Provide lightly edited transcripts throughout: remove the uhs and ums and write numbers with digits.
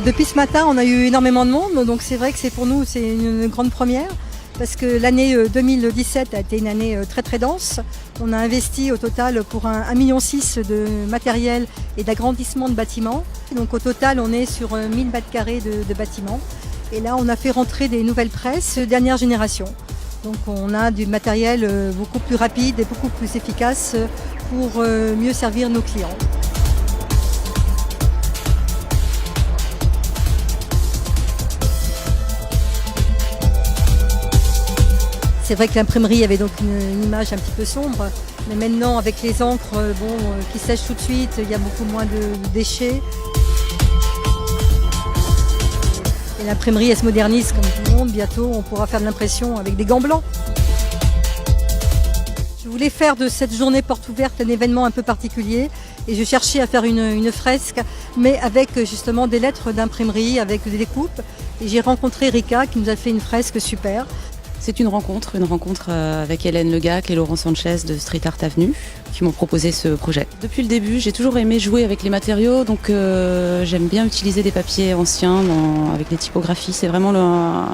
depuis ce matin, on a eu énormément de monde, donc c'est vrai que pour nous c'est une grande première. Parce que l'année 2017 a été une année très très dense. On a investi au total pour 1,6 million de matériel et d'agrandissement de bâtiments. Donc au total, on est sur 1000 m² de bâtiments. Et là, on a fait rentrer des nouvelles presses dernière génération. Donc on a du matériel beaucoup plus rapide et beaucoup plus efficace pour mieux servir nos clients. C'est vrai que l'imprimerie avait donc une image un petit peu sombre, mais maintenant avec les encres qui sèchent tout de suite, il y a beaucoup moins de déchets. Et l'imprimerie elle se modernise comme tout le monde, bientôt on pourra faire de l'impression avec des gants blancs. Je voulais faire de cette journée porte ouverte un événement un peu particulier et je cherchais à faire une fresque, mais avec justement des lettres d'imprimerie, avec des découpes. Et j'ai rencontré Rika qui nous a fait une fresque super. C'est une rencontre avec Hélène Legac et Laurent Sanchez de Street Art Avenue qui m'ont proposé ce projet. Depuis le début, j'ai toujours aimé jouer avec les matériaux, donc j'aime bien utiliser des papiers anciens avec des typographies. C'est vraiment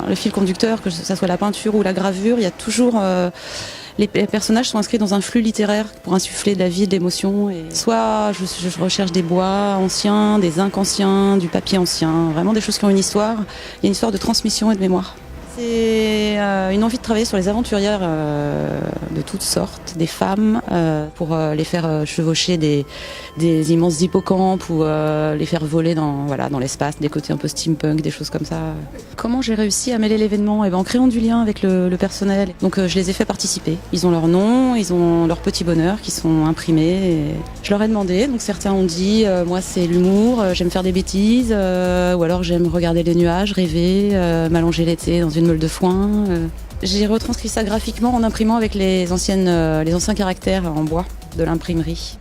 le fil conducteur, que ce soit la peinture ou la gravure, il y a toujours... Les personnages sont inscrits dans un flux littéraire pour insuffler de la vie, de l'émotion. Et soit je recherche des bois anciens, des inks anciens, du papier ancien, vraiment des choses qui ont une histoire. Il y a une histoire de transmission et de mémoire. C'est une envie de travailler sur les aventurières de toutes sortes, des femmes, pour les faire chevaucher des immenses hippocampes ou les faire voler dans l'espace, des côtés un peu steampunk, des choses comme ça. Comment j'ai réussi à mêler l'événement? En créant du lien avec le personnel. Donc je les ai fait participer. Ils ont leur nom, ils ont leurs petits bonheurs qui sont imprimés. Et je leur ai demandé, donc certains ont dit moi c'est l'humour, j'aime faire des bêtises, ou alors j'aime regarder les nuages, rêver, m'allonger l'été dans une meule de foin. J'ai retranscrit ça graphiquement en imprimant avec les anciens caractères en bois de l'imprimerie.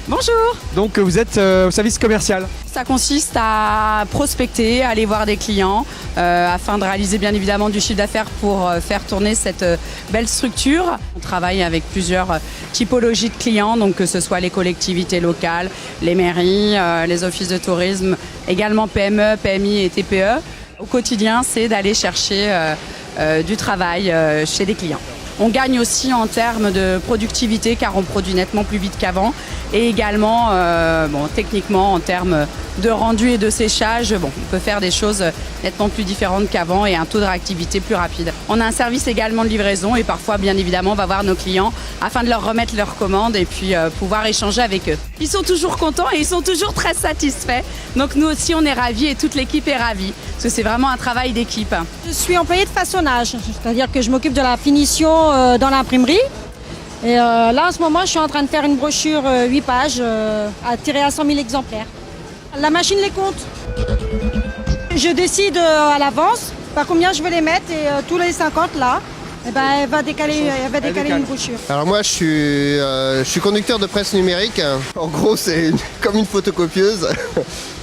Bonjour. Donc vous êtes au service commercial. Ça consiste à prospecter, aller voir des clients afin de réaliser bien évidemment du chiffre d'affaires pour faire tourner cette belle structure. On travaille avec plusieurs typologies de clients, donc que ce soit les collectivités locales, les mairies, les offices de tourisme, également PME, PMI et TPE. Au quotidien, c'est d'aller chercher du travail chez des clients. On gagne aussi en termes de productivité car on produit nettement plus vite qu'avant et également techniquement en termes de rendu et de séchage, on peut faire des choses nettement plus différentes qu'avant et un taux de réactivité plus rapide. On a un service également de livraison et parfois bien évidemment on va voir nos clients afin de leur remettre leurs commandes et puis pouvoir échanger avec eux. Ils sont toujours contents et ils sont toujours très satisfaits. Donc nous aussi on est ravis et toute l'équipe est ravie parce que c'est vraiment un travail d'équipe. Je suis employée de façonnage, c'est-à-dire que je m'occupe de la finition dans l'imprimerie. Et là, en ce moment, je suis en train de faire une brochure 8 pages à tirer à 100 000 exemplaires. La machine les compte. Je décide à l'avance par combien je veux les mettre et tous les 50 là, elle va décaler une brochure. Alors moi, je suis conducteur de presse numérique. En gros, c'est comme une photocopieuse.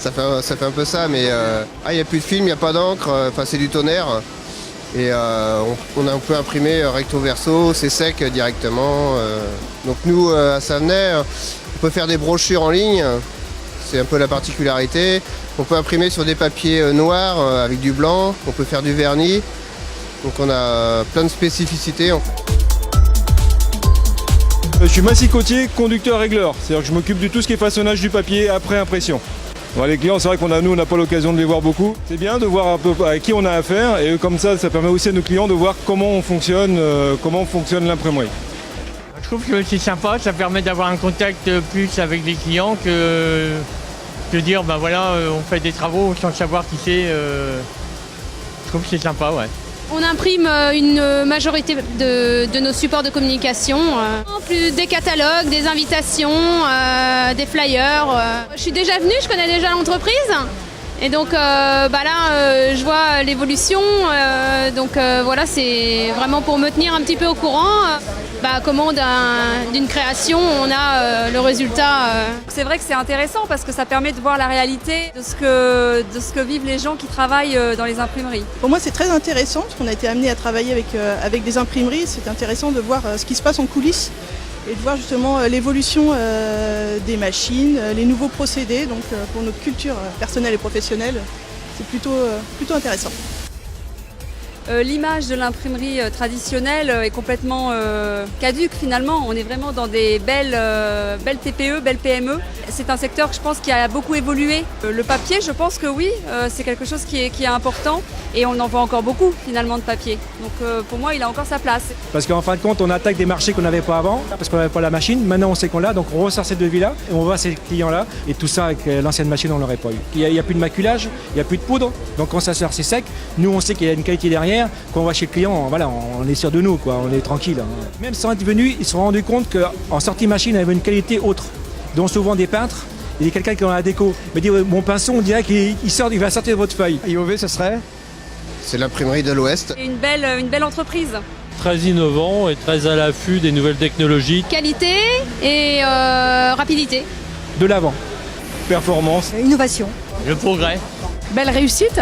ça fait un peu ça, mais il n'y a plus de film, il n'y a pas d'encre, c'est du tonnerre. Et on peut imprimer recto verso, c'est sec directement. Donc nous, à Savenay, on peut faire des brochures en ligne, c'est un peu la particularité. On peut imprimer sur des papiers noirs avec du blanc, on peut faire du vernis. Donc on a plein de spécificités. Je suis massicotier, conducteur régleur, c'est-à-dire que je m'occupe de tout ce qui est façonnage du papier après impression. Les clients, c'est vrai qu'on n'a pas l'occasion de les voir beaucoup. C'est bien de voir un peu avec qui on a affaire et comme ça permet aussi à nos clients de voir comment fonctionne l'imprimerie. Je trouve que c'est sympa, ça permet d'avoir un contact plus avec les clients que de dire on fait des travaux sans savoir qui c'est. Je trouve que c'est sympa, ouais. On imprime une majorité de nos supports de communication, plus des catalogues, des invitations, des flyers. Je suis déjà venue, je connais déjà l'entreprise et donc je vois l'évolution. C'est vraiment pour me tenir un petit peu au courant. Comment d'une création on a le résultat. C'est vrai que c'est intéressant parce que ça permet de voir la réalité de ce que vivent les gens qui travaillent dans les imprimeries. Pour moi c'est très intéressant parce qu'on a été amené à travailler avec des imprimeries. C'est intéressant de voir ce qui se passe en coulisses et de voir justement l'évolution des machines, les nouveaux procédés. Donc pour notre culture personnelle et professionnelle, c'est plutôt intéressant. L'image de l'imprimerie traditionnelle est complètement caduque finalement. On est vraiment dans des belles TPE, belles PME. C'est un secteur, je pense, qui a beaucoup évolué. Le papier, je pense que oui, c'est quelque chose qui est important et on en voit encore beaucoup finalement de papier. Donc pour moi, il a encore sa place. Parce qu'en fin de compte, on attaque des marchés qu'on n'avait pas avant, parce qu'on n'avait pas la machine. Maintenant, on sait qu'on l'a, donc on ressort ces devis-là et on va ces clients-là. Et tout ça, avec l'ancienne machine, on ne l'aurait pas eu. Il n'y a plus de maculage, il n'y a plus de poudre, donc quand ça sort, c'est sec. Nous, on sait qu'il y a une qualité derrière. Quand on va chez le client, voilà, on est sûr de nous, quoi, on est tranquille. Même sans être venus, ils se sont rendus compte qu'en sortie machine, il y avait une qualité autre, dont souvent des peintres. Il y a quelqu'un qui est dans la déco. Il me dit, mon pinceau, on dirait qu'il va sortir de votre feuille. IOV, ce serait? C'est l'imprimerie de l'Ouest. C'est une belle entreprise. Très innovant et très à l'affût des nouvelles technologies. Qualité et rapidité. De l'avant. Performance. Innovation. Le progrès. Belle réussite.